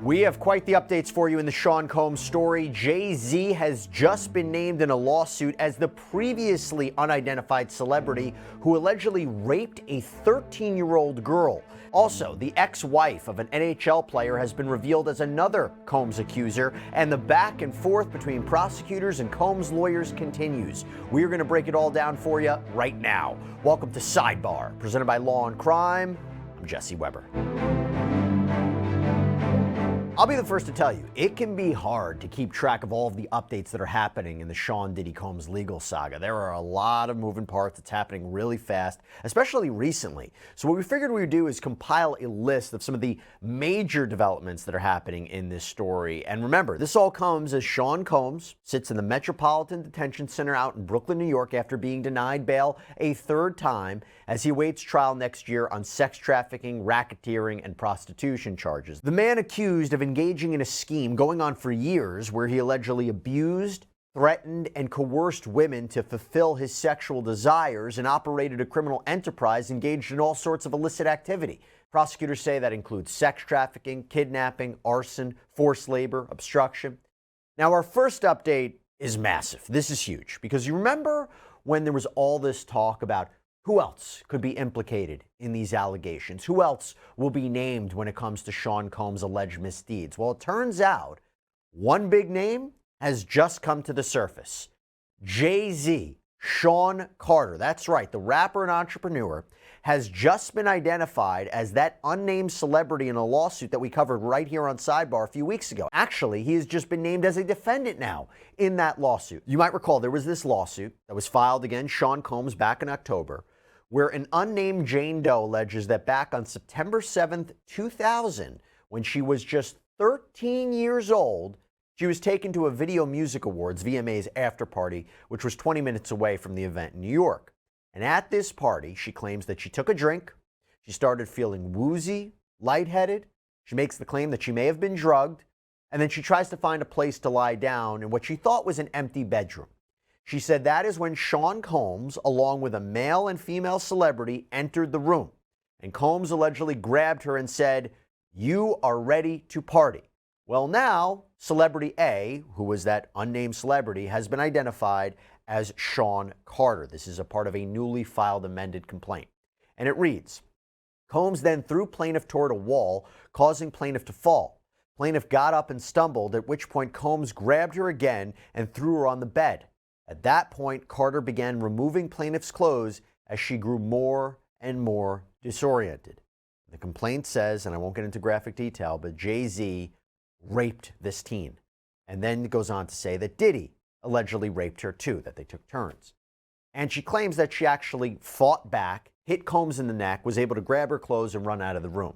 We have quite the updates for you in the Shawn Combs story. Jay-Z has just been named in a lawsuit as the previously unidentified celebrity who allegedly raped a 13-year-old girl. Also, the ex-wife of an NHL player has been revealed as another Combs accuser, and the back and forth between prosecutors and Combs lawyers continues. We're going to break it all down for you right now. Welcome to Sidebar, presented by Law&Crime. I'm Jesse Weber. I'll be the first to tell you, it can be hard to keep track of all of the updates that are happening in the Shawn Diddy Combs legal saga. There are a lot of moving parts. It's happening really fast, especially recently. So what we figured we would do is compile a list of some of the major developments that are happening in this story. And remember, this all comes as Shawn Combs sits in the Metropolitan Detention Center out in Brooklyn, New York, after being denied bail a third time as he awaits trial next year on sex trafficking, racketeering, and prostitution charges. The man accused of engaging in a scheme going on for years where he allegedly abused, threatened, and coerced women to fulfill his sexual desires and operated a criminal enterprise engaged in all sorts of illicit activity. Prosecutors say that includes sex trafficking, kidnapping, arson, forced labor, obstruction. Now, our first update is massive. This is huge because you remember when there was all this talk about who else could be implicated in these allegations? Who else will be named when it comes to Shawn Combs' alleged misdeeds? Well, it turns out one big name has just come to the surface. Jay-Z, Shawn Carter, that's right, the rapper and entrepreneur, has just been identified as that unnamed celebrity in a lawsuit that we covered right here on Sidebar a few weeks ago. Actually, he has just been named as a defendant now in that lawsuit. You might recall there was this lawsuit that was filed against Shawn Combs back in October, where an unnamed Jane Doe alleges that back on September 7th, 2000, when she was just 13 years old, she was taken to a Video Music Awards, VMA's after party, which was 20 minutes away from the event in New York. And at this party, she claims that she took a drink, she started feeling woozy, lightheaded, she makes the claim that she may have been drugged, and then she tries to find a place to lie down in what she thought was an empty bedroom. She said that is when Shawn Combs, along with a male and female celebrity, entered the room. And Combs allegedly grabbed her and said, "You are ready to party." Well, now, celebrity A, who was that unnamed celebrity, has been identified as Shawn Carter. This is a part of a newly filed amended complaint. And it reads, Combs then threw plaintiff toward a wall, causing plaintiff to fall. Plaintiff got up and stumbled, at which point Combs grabbed her again and threw her on the bed. At that point, Carter began removing plaintiff's clothes as she grew more and more disoriented. The complaint says, and I won't get into graphic detail, but Jay-Z raped this teen. And then it goes on to say that Diddy allegedly raped her too, that they took turns. And she claims that she actually fought back, hit Combs in the neck, was able to grab her clothes and run out of the room.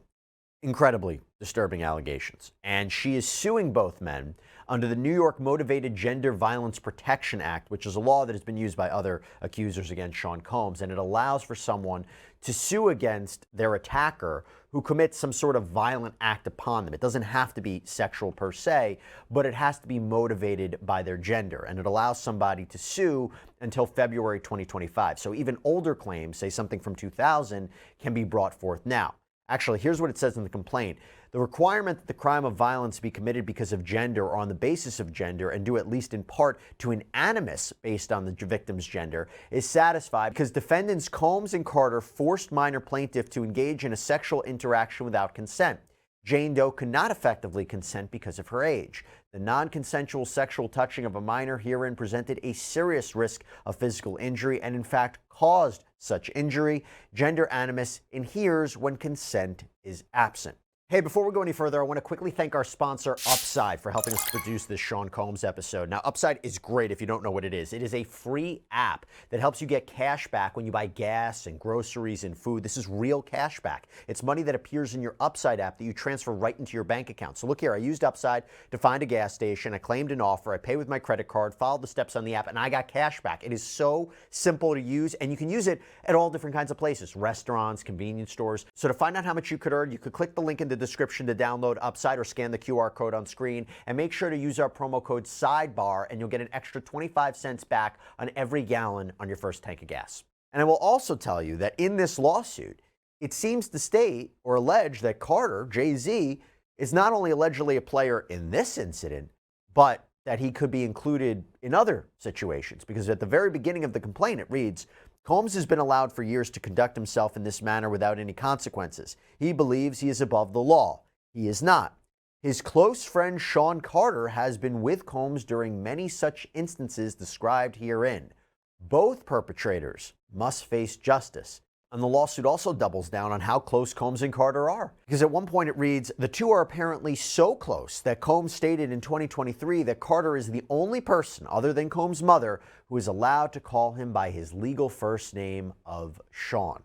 Incredibly disturbing allegations. And she is suing both men under the New York Motivated Gender Violence Protection Act, which is a law that has been used by other accusers against Shawn Combs, and it allows for someone to sue against their attacker who commits some sort of violent act upon them. It doesn't have to be sexual per se, but it has to be motivated by their gender, and it allows somebody to sue until February 2025. So even older claims, say something from 2000, can be brought forth now. Actually, here's what it says in the complaint. The requirement that the crime of violence be committed because of gender or on the basis of gender and due at least in part to an animus based on the victim's gender is satisfied because defendants Combs and Carter forced minor plaintiff to engage in a sexual interaction without consent. Jane Doe could not effectively consent because of her age. The non-consensual sexual touching of a minor herein presented a serious risk of physical injury and in fact caused such injury. Gender animus inheres when consent is absent. Hey, before we go any further, I want to quickly thank our sponsor, Upside, for helping us produce this Shawn Combs episode. Now, Upside is great if you don't know what it is. It is a free app that helps you get cash back when you buy gas and groceries and food. This is real cash back. It's money that appears in your Upside app that you transfer right into your bank account. So look here, I used Upside to find a gas station. I claimed an offer. I pay with my credit card, followed the steps on the app, and I got cash back. It is so simple to use, and you can use it at all different kinds of places, restaurants, convenience stores. So to find out how much you could earn, you could click the link in the description to download Upside or scan the QR code on screen, and make sure to use our promo code SIDEBAR and you'll get an extra 25 cents back on every gallon on your first tank of gas. And I will also tell you that in this lawsuit, it seems to state or allege that Carter, Jay-Z, is not only allegedly a player in this incident, but that he could be included in other situations. Because at the very beginning of the complaint, it reads, Combs has been allowed for years to conduct himself in this manner without any consequences. He believes he is above the law. He is not. His close friend Shawn Carter has been with Combs during many such instances described herein. Both perpetrators must face justice. And the lawsuit also doubles down on how close Combs and Carter are. Because at one point it reads, the two are apparently so close that Combs stated in 2023 that Carter is the only person other than Combs' mother who is allowed to call him by his legal first name of Shawn.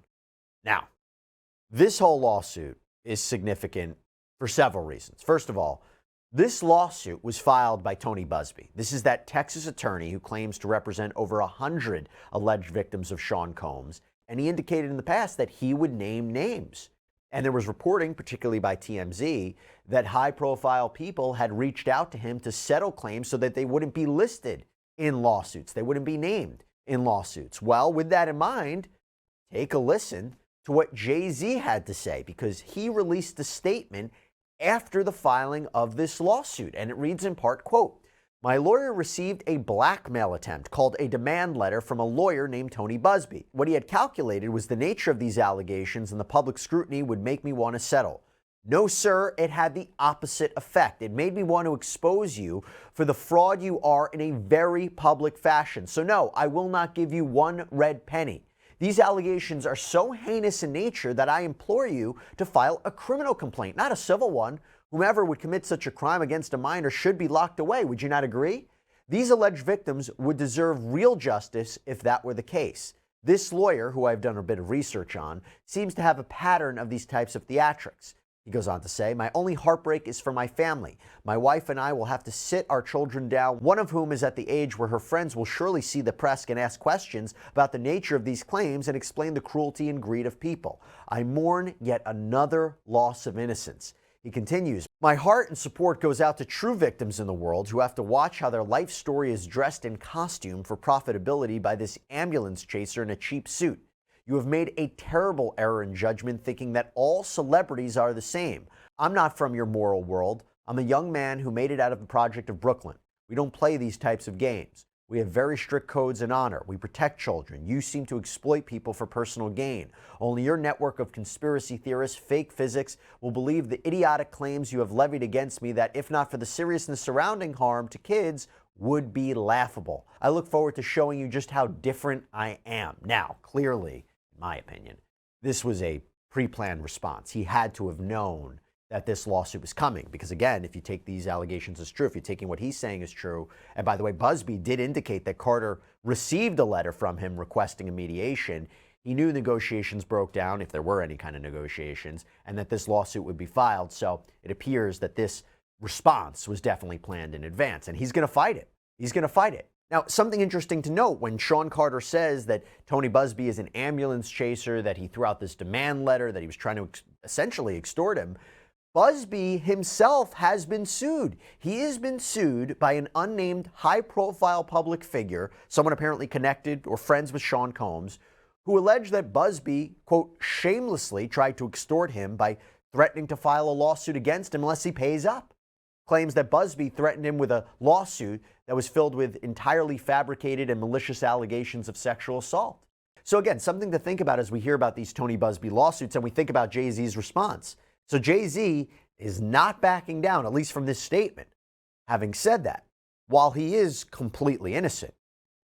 Now, this whole lawsuit is significant for several reasons. First of all, this lawsuit was filed by Tony Buzbee. This is that Texas attorney who claims to represent over 100 alleged victims of Shawn Combs. And he indicated in the past that he would name names. And there was reporting, particularly by TMZ, that high-profile people had reached out to him to settle claims so that they wouldn't be listed in lawsuits. They wouldn't be named in lawsuits. Well, with that in mind, take a listen to what Jay-Z had to say, because he released a statement after the filing of this lawsuit. And it reads in part, quote, my lawyer received a blackmail attempt called a demand letter from a lawyer named Tony Buzbee. What he had calculated was the nature of these allegations and the public scrutiny would make me want to settle. No, sir, it had the opposite effect. It made me want to expose you for the fraud you are in a very public fashion. So no, I will not give you one red penny. These allegations are so heinous in nature that I implore you to file a criminal complaint, not a civil one. Whomever would commit such a crime against a minor should be locked away. Would you not agree? These alleged victims would deserve real justice if that were the case. This lawyer, who I've done a bit of research on, seems to have a pattern of these types of theatrics. He goes on to say, my only heartbreak is for my family. My wife and I will have to sit our children down, one of whom is at the age where her friends will surely see the press and ask questions about the nature of these claims and explain the cruelty and greed of people. I mourn yet another loss of innocence. He continues, my heart and support goes out to true victims in the world who have to watch how their life story is dressed in costume for profitability by this ambulance chaser in a cheap suit. You have made a terrible error in judgment thinking that all celebrities are the same. I'm not from your moral world. I'm a young man who made it out of the project of Brooklyn. We don't play these types of games. We have very strict codes and honor. We protect children. You seem to exploit people for personal gain. Only your network of conspiracy theorists, fake physics, will believe the idiotic claims you have levied against me that, if not for the seriousness surrounding harm to kids, would be laughable. I look forward to showing you just how different I am. Now, clearly, in my opinion, this was a pre-planned response. He had to have known that this lawsuit was coming. Because again, if you take these allegations as true, if you're taking what he's saying as true, and by the way, Buzbee did indicate that Carter received a letter from him requesting a mediation. He knew negotiations broke down, if there were any kind of negotiations, and that this lawsuit would be filed. So it appears that this response was definitely planned in advance, and he's going to fight it. He's going to fight it. Now, something interesting to note, when Shawn Carter says that Tony Buzbee is an ambulance chaser, that he threw out this demand letter, that he was trying to essentially extort him, Buzbee himself has been sued. He has been sued by an unnamed high-profile public figure, someone apparently connected or friends with Shawn Combs, who alleged that Buzbee, quote, shamelessly tried to extort him by threatening to file a lawsuit against him unless he pays up. Claims that Buzbee threatened him with a lawsuit that was filled with entirely fabricated and malicious allegations of sexual assault. So again, something to think about as we hear about these Tony Buzbee lawsuits and we think about Jay-Z's response. So Jay-Z is not backing down, at least from this statement. Having said that, while he is completely innocent,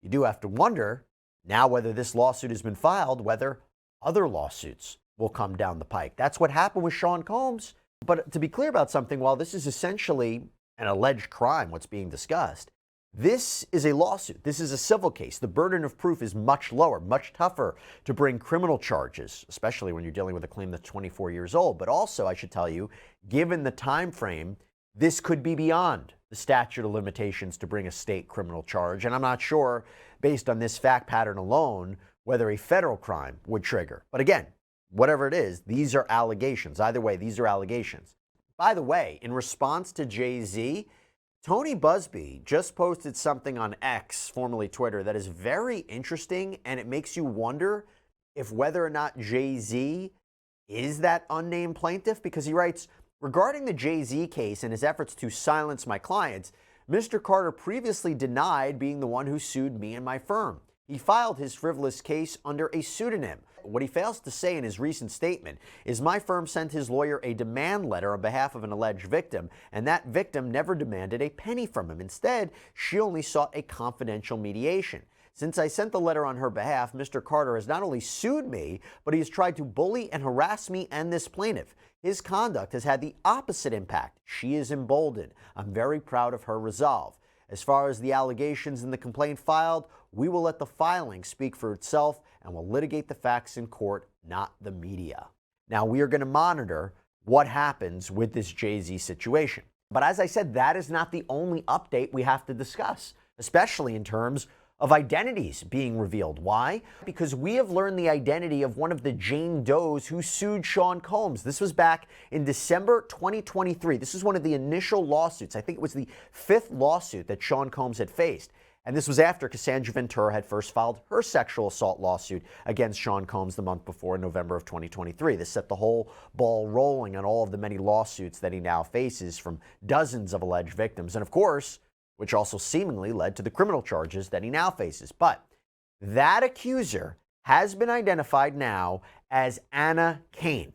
you do have to wonder now whether this lawsuit has been filed, whether other lawsuits will come down the pike. That's what happened with Shawn Combs. But to be clear about something, while this is essentially an alleged crime, what's being discussed, this is a lawsuit. This is a civil case. The burden of proof is much lower, much tougher to bring criminal charges, especially when you're dealing with a claim that's 24 years old. But also, I should tell you, given the time frame, this could be beyond the statute of limitations to bring a state criminal charge. And I'm not sure, based on this fact pattern alone, whether a federal crime would trigger. But again, whatever it is, these are allegations. Either way, these are allegations. By the way, in response to Jay-Z, Tony Buzbee just posted something on X, formerly Twitter, that is very interesting, and it makes you wonder if whether or not Jay-Z is that unnamed plaintiff, because he writes, Regarding the Jay-Z case and his efforts to silence my clients, Mr. Carter previously denied being the one who sued me and my firm. He filed his frivolous case under a pseudonym. What he fails to say in his recent statement is my firm sent his lawyer a demand letter on behalf of an alleged victim, and that victim never demanded a penny from him. Instead, she only sought a confidential mediation. Since I sent the letter on her behalf, Mr. Carter has not only sued me, but he has tried to bully and harass me and this plaintiff. His conduct has had the opposite impact. She is emboldened. I'm very proud of her resolve. As far as the allegations in the complaint filed, we will let the filing speak for itself and will litigate the facts in court, not the media. Now, we are going to monitor what happens with this Jay-Z situation. But as I said, that is not the only update we have to discuss, especially in terms of identities being revealed. Why? Because we have learned the identity of one of the Jane Does who sued Shawn Combs. This was back in December 2023. This is one of the initial lawsuits. I think it was the 5th lawsuit that Shawn Combs had faced. And this was after Cassandra Ventura had first filed her sexual assault lawsuit against Shawn Combs the month before, in November of 2023. This set the whole ball rolling on all of the many lawsuits that he now faces from dozens of alleged victims. And of course, which also seemingly led to the criminal charges that he now faces. But that accuser has been identified now as Anna Cain.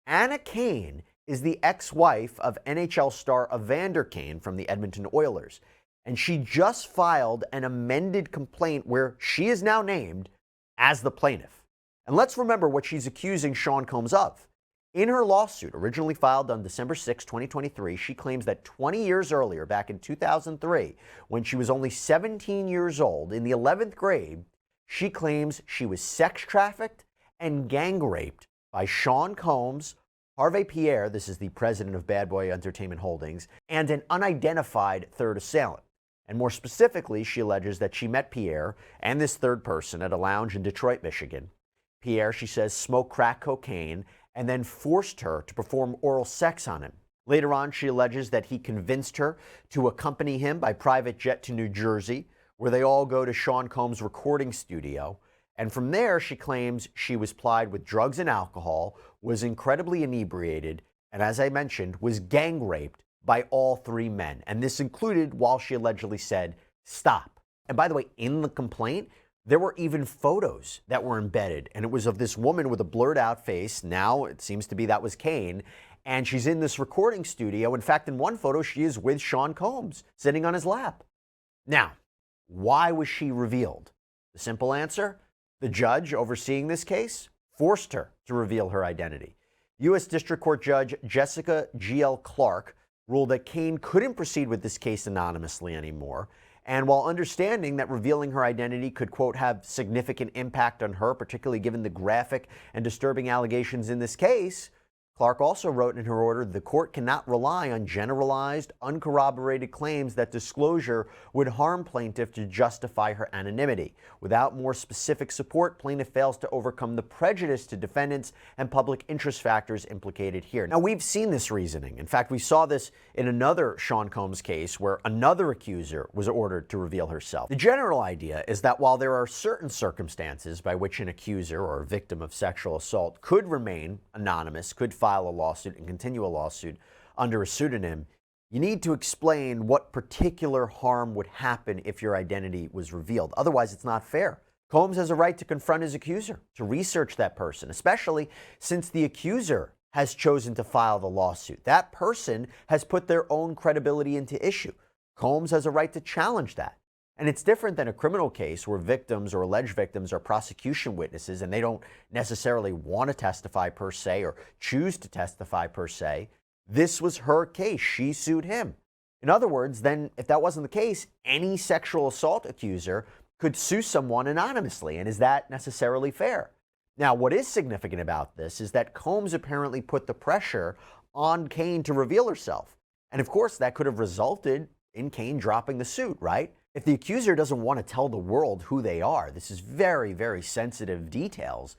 Anna Cain is the ex-wife of NHL star Evander Kane from the Edmonton Oilers. And she just filed an amended complaint where she is now named as the plaintiff. And let's remember what she's accusing Shawn Combs of. In her lawsuit, originally filed on December 6, 2023, she claims that 20 years earlier, back in 2003, when she was only 17 years old, in the 11th grade, she claims she was sex trafficked and gang raped by Shawn Combs, Harvey Pierre, this is the president of Bad Boy Entertainment Holdings, and an unidentified third assailant. And more specifically, she alleges that she met Pierre and this third person at a lounge in Detroit, Michigan. Pierre, she says, smoked crack cocaine and then forced her to perform oral sex on him. Later on, she alleges that he convinced her to accompany him by private jet to New Jersey, where they all go to Shawn Combs' recording studio. And from there, she claims she was plied with drugs and alcohol, was incredibly inebriated, and as I mentioned, was gang raped by all 3 men. And this included while she allegedly said, stop. And by the way, in the complaint, there were even photos that were embedded, and it was of this woman with a blurred out face. Now it seems to be that was Cain, and she's in this recording studio. In fact, in one photo, she is with Shawn Combs sitting on his lap. Now, why was she revealed? The simple answer, the judge overseeing this case forced her to reveal her identity. U.S. District Court Judge Jessica G.L. Clark ruled that Cain couldn't proceed with this case anonymously anymore. And while understanding that revealing her identity could, quote, have significant impact on her, particularly given the graphic and disturbing allegations in this case, Clark also wrote in her order, the court cannot rely on generalized, uncorroborated claims that disclosure would harm plaintiff to justify her anonymity. Without more specific support, plaintiff fails to overcome the prejudice to defendants and public interest factors implicated here. Now, we've seen this reasoning. In fact, we saw this in another Shawn Combs case where another accuser was ordered to reveal herself. The general idea is that while there are certain circumstances by which an accuser or a victim of sexual assault could remain anonymous, could file a lawsuit and continue a lawsuit under a pseudonym, you need to explain what particular harm would happen if your identity was revealed. Otherwise, it's not fair. Combs has a right to confront his accuser, to research that person, especially since the accuser has chosen to file the lawsuit. That person has put their own credibility into issue. Combs has a right to challenge that. And it's different than a criminal case where victims or alleged victims are prosecution witnesses and they don't necessarily want to testify per se or choose to testify per se. This was her case. She sued him. In other words, then, if that wasn't the case, any sexual assault accuser could sue someone anonymously. And is that necessarily fair? Now, what is significant about this is that Combs apparently put the pressure on Cain to reveal herself. And of course, that could have resulted in Cain dropping the suit, right? If the accuser doesn't want to tell the world who they are, this is very, very sensitive details,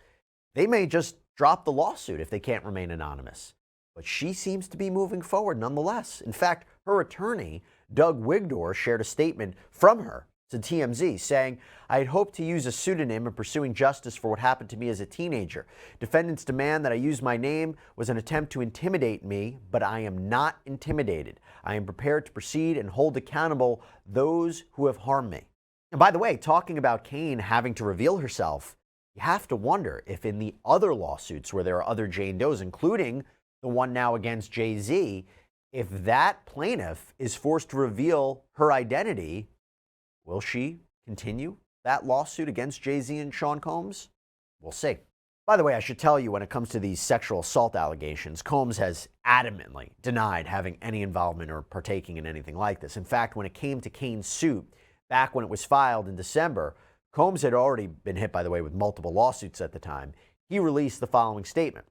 they may just drop the lawsuit if they can't remain anonymous. But she seems to be moving forward nonetheless. In fact, her attorney, Doug Wigdor, shared a statement from her to TMZ, saying, "I had hoped to use a pseudonym in pursuing justice for what happened to me as a teenager. Defendants demand that I use my name was an attempt to intimidate me, but I am not intimidated. I am prepared to proceed and hold accountable those who have harmed me." And by the way, talking about Kaye having to reveal herself, you have to wonder if in the other lawsuits where there are other Jane Does, including the one now against Jay-Z, if that plaintiff is forced to reveal her identity, will she continue that lawsuit against Jay-Z and Shawn Combs? We'll see. By the way, I should tell you, when it comes to these sexual assault allegations, Combs has adamantly denied having any involvement or partaking in anything like this. In fact, when it came to Kaye's suit, back when it was filed in December, Combs had already been hit, by the way, with multiple lawsuits at the time. He released the following statement.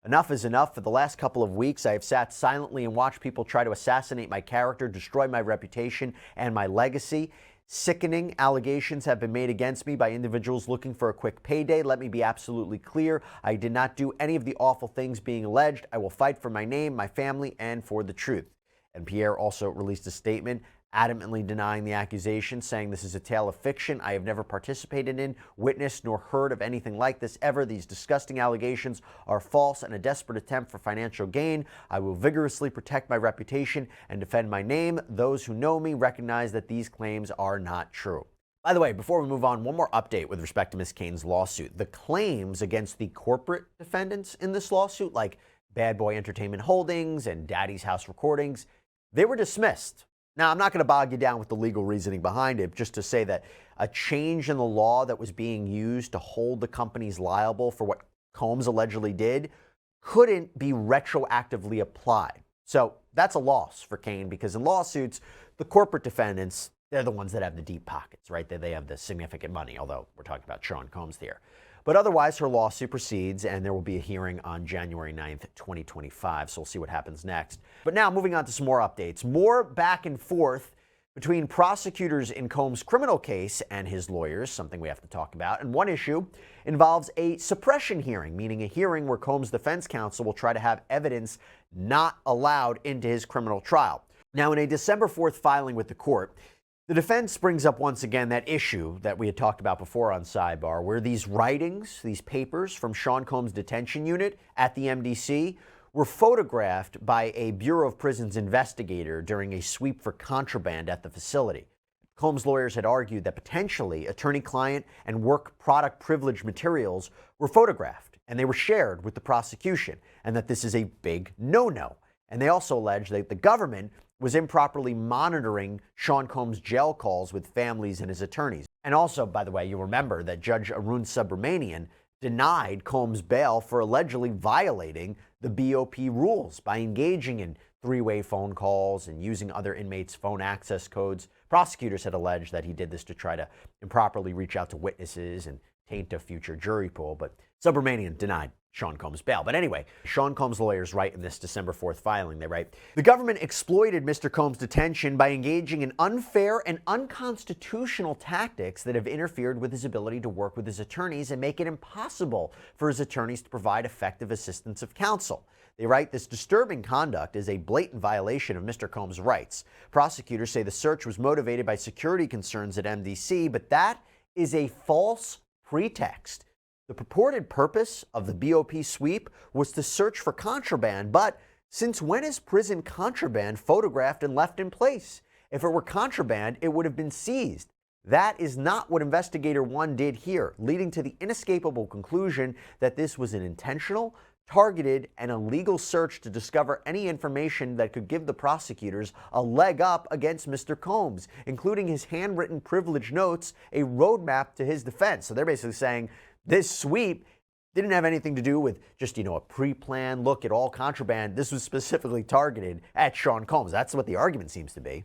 "Enough is enough. For the last couple of weeks, I have sat silently and watched people try to assassinate my character, destroy my reputation and my legacy. Sickening allegations have been made against me by individuals looking for a quick payday. Let me be absolutely clear. I did not do any of the awful things being alleged. I will fight for my name, my family, and for the truth." And Pierre also released a statement adamantly denying the accusation, saying, "This is a tale of fiction. I have never participated in, witnessed, nor heard of anything like this ever. These disgusting allegations are false and a desperate attempt for financial gain. I will vigorously protect my reputation and defend my name. Those who know me recognize that these claims are not true." By the way, before we move on, one more update with respect to Ms. Kaye's lawsuit. The claims against the corporate defendants in this lawsuit, like Bad Boy Entertainment Holdings and Daddy's House Recordings, they were dismissed. Now, I'm not going to bog you down with the legal reasoning behind it, just to say that a change in the law that was being used to hold the companies liable for what Combs allegedly did couldn't be retroactively applied. So that's a loss for Kaye, because in lawsuits, the corporate defendants, they're the ones that have the deep pockets, right? They have the significant money, although we're talking about Shawn Combs here. But otherwise, her lawsuit proceeds, and there will be a hearing on January 9th, 2025, so we'll see what happens next. But now, moving on to some more updates. More back and forth between prosecutors in Combs' criminal case and his lawyers, something we have to talk about. And one issue involves a suppression hearing, meaning a hearing where Combs' defense counsel will try to have evidence not allowed into his criminal trial. Now, in a December 4th filing with the court, the defense brings up once again that issue that we had talked about before on Sidebar, where these writings, these papers from Shawn Combs' detention unit at the MDC were photographed by a Bureau of Prisons investigator during a sweep for contraband at the facility. Combs' lawyers had argued that potentially attorney-client and work product privilege materials were photographed, and they were shared with the prosecution, and that this is a big no-no. And they also alleged that the government was improperly monitoring Shawn Combs' jail calls with families and his attorneys. And also, by the way, you remember that Judge Arun Subramanian denied Combs bail for allegedly violating the BOP rules by engaging in three-way phone calls and using other inmates' phone access codes. Prosecutors had alleged that he did this to try to improperly reach out to witnesses and taint a future jury pool, but Subramanian denied Shawn Combs bail. But anyway, Shawn Combs' lawyers write in this December 4th filing, they write, "The government exploited Mr. Combs' detention by engaging in unfair and unconstitutional tactics that have interfered with his ability to work with his attorneys and make it impossible for his attorneys to provide effective assistance of counsel." They write, "This disturbing conduct is a blatant violation of Mr. Combs' rights. Prosecutors say the search was motivated by security concerns at MDC, but that is a false pretext. The purported purpose of the BOP sweep was to search for contraband, but since when is prison contraband photographed and left in place? If it were contraband, it would have been seized. That is not what Investigator 1 did here, leading to the inescapable conclusion that this was an intentional, targeted, and illegal search to discover any information that could give the prosecutors a leg up against Mr. Combs, including his handwritten privilege notes, a roadmap to his defense." So they're basically saying this sweep didn't have anything to do with just, a pre-planned look at all contraband. This was specifically targeted at Shawn Combs. That's what the argument seems to be.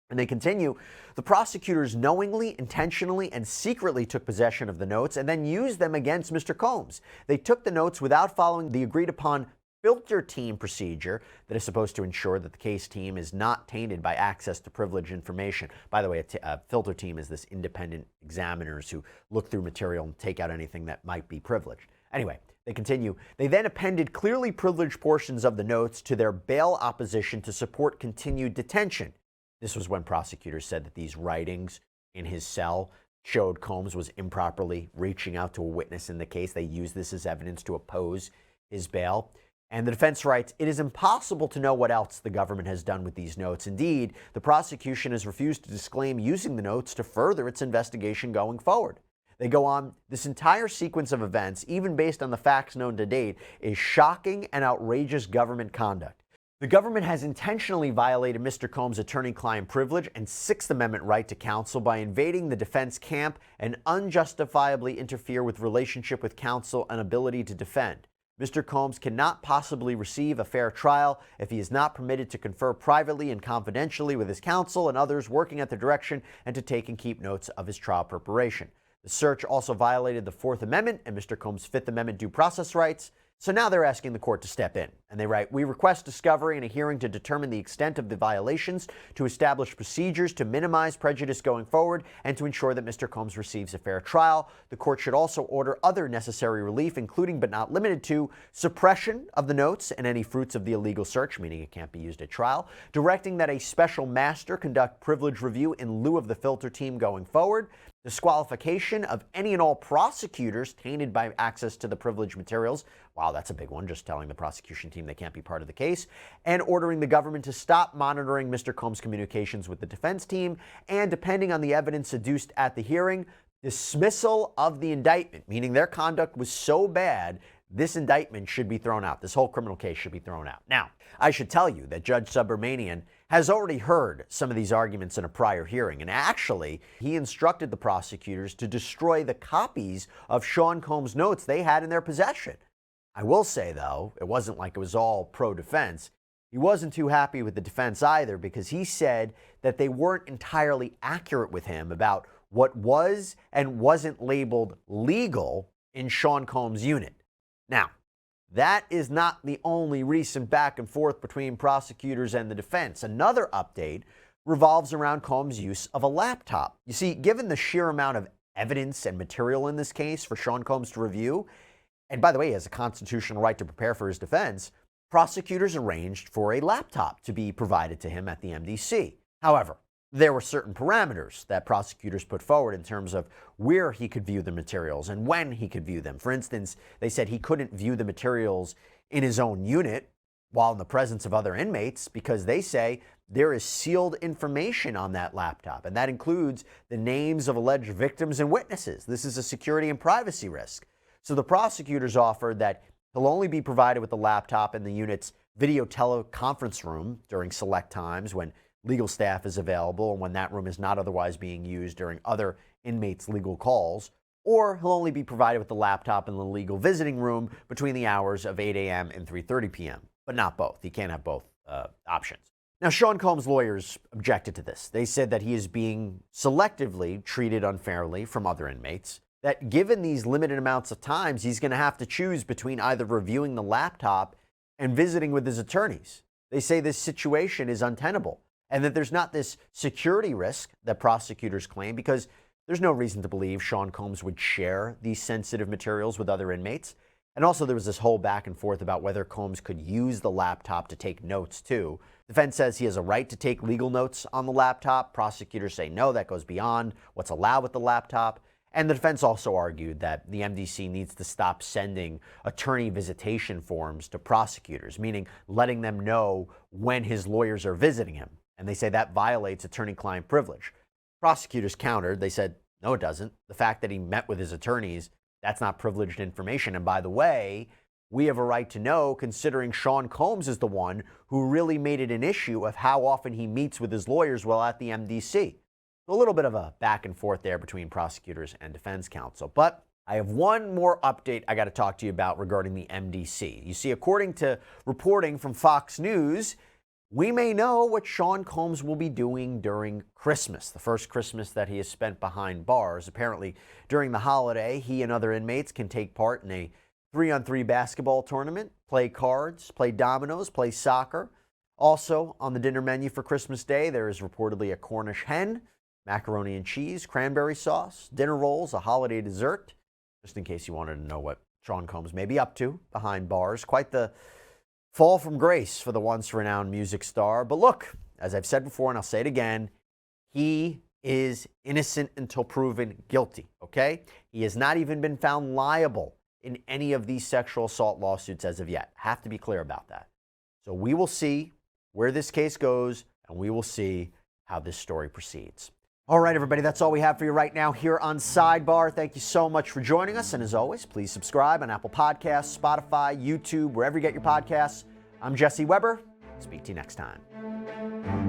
And they continue, "The prosecutors knowingly, intentionally, and secretly took possession of the notes and then used them against Mr. Combs. They took the notes without following the agreed-upon filter team procedure that is supposed to ensure that the case team is not tainted by access to privileged information." By the way, a filter team is this independent examiners who look through material and take out anything that might be privileged. Anyway, they continue, "They then appended clearly privileged portions of the notes to their bail opposition to support continued detention." This was when prosecutors said that these writings in his cell showed Combs was improperly reaching out to a witness in the case. They used this as evidence to oppose his bail. And the defense writes, it is impossible to know what else the government has done with these notes. Indeed, the prosecution has refused to disclaim using the notes to further its investigation going forward. They go on, this entire sequence of events, even based on the facts known to date, is shocking and outrageous government conduct. The government has intentionally violated Mr. Combs' attorney-client privilege and Sixth Amendment right to counsel by invading the defense camp and unjustifiably interfere with relationship with counsel and ability to defend. Mr. Combs cannot possibly receive a fair trial if he is not permitted to confer privately and confidentially with his counsel and others working at their direction and to take and keep notes of his trial preparation. The search also violated the Fourth Amendment and Mr. Combs' Fifth Amendment due process rights. So now they're asking the court to step in. And they write, we request discovery and a hearing to determine the extent of the violations, to establish procedures to minimize prejudice going forward, and to ensure that Mr. Combs receives a fair trial. The court should also order other necessary relief, including but not limited to suppression of the notes and any fruits of the illegal search, meaning it can't be used at trial, directing that a special master conduct privilege review in lieu of the filter team going forward, disqualification of any and all prosecutors tainted by access to the privileged materials. Wow, that's a big one, just telling the prosecution team they can't be part of the case, and ordering the government to stop monitoring Mr. Combs' communications with the defense team, and depending on the evidence adduced at the hearing, dismissal of the indictment, meaning their conduct was so bad, this indictment should be thrown out. This whole criminal case should be thrown out. Now, I should tell you that Judge Subramanian has already heard some of these arguments in a prior hearing, and actually, he instructed the prosecutors to destroy the copies of Shawn Combs' notes they had in their possession. I will say, though, it wasn't like it was all pro-defense. He wasn't too happy with the defense either, because he said that they weren't entirely accurate with him about what was and wasn't labeled legal in Shawn Combs' unit. Now, that is not the only recent back and forth between prosecutors and the defense. Another update revolves around Combs' use of a laptop. You see, given the sheer amount of evidence and material in this case for Shawn Combs to review, and by the way, he has a constitutional right to prepare for his defense, prosecutors arranged for a laptop to be provided to him at the MDC. However, there were certain parameters that prosecutors put forward in terms of where he could view the materials and when he could view them. For instance, they said he couldn't view the materials in his own unit while in the presence of other inmates because they say there is sealed information on that laptop, and that includes the names of alleged victims and witnesses. This is a security and privacy risk. So the prosecutors offered that he'll only be provided with the laptop in the unit's video teleconference room during select times when legal staff is available and when that room is not otherwise being used during other inmates' legal calls, or he'll only be provided with the laptop in the legal visiting room between the hours of 8 a.m. and 3:30 p.m., but not both. He can't have both options. Now, Shawn Combs' lawyers objected to this. They said that he is being selectively treated unfairly from other inmates, that given these limited amounts of times, he's going to have to choose between either reviewing the laptop and visiting with his attorneys. They say this situation is untenable and that there's not this security risk that prosecutors claim because there's no reason to believe Shawn Combs would share these sensitive materials with other inmates. And also there was this whole back and forth about whether Combs could use the laptop to take notes too. Defense says he has a right to take legal notes on the laptop. Prosecutors say no, that goes beyond what's allowed with the laptop. And the defense also argued that the MDC needs to stop sending attorney visitation forms to prosecutors, meaning letting them know when his lawyers are visiting him. And they say that violates attorney-client privilege. Prosecutors countered. They said, no, it doesn't. The fact that he met with his attorneys, that's not privileged information. And by the way, we have a right to know, considering Shawn Combs is the one who really made it an issue of how often he meets with his lawyers while at the MDC. A little bit of a back and forth there between prosecutors and defense counsel. But I have one more update I got to talk to you about regarding the MDC. You see, according to reporting from Fox News, we may know what Shawn Combs will be doing during Christmas, the first Christmas that he has spent behind bars. Apparently, during the holiday, he and other inmates can take part in a 3-on-3 basketball tournament, play cards, play dominoes, play soccer. Also, on the dinner menu for Christmas Day, there is reportedly a Cornish hen, macaroni and cheese, cranberry sauce, dinner rolls, a holiday dessert, just in case you wanted to know what Shawn Combs may be up to behind bars. Quite the fall from grace for the once renowned music star. But look, as I've said before, and I'll say it again, he is innocent until proven guilty, okay? He has not even been found liable in any of these sexual assault lawsuits as of yet. Have to be clear about that. So we will see where this case goes, and we will see how this story proceeds. All right, everybody, that's all we have for you right now here on Sidebar. Thank you so much for joining us. And as always, please subscribe on Apple Podcasts, Spotify, YouTube, wherever you get your podcasts. I'm Jesse Weber. Speak to you next time.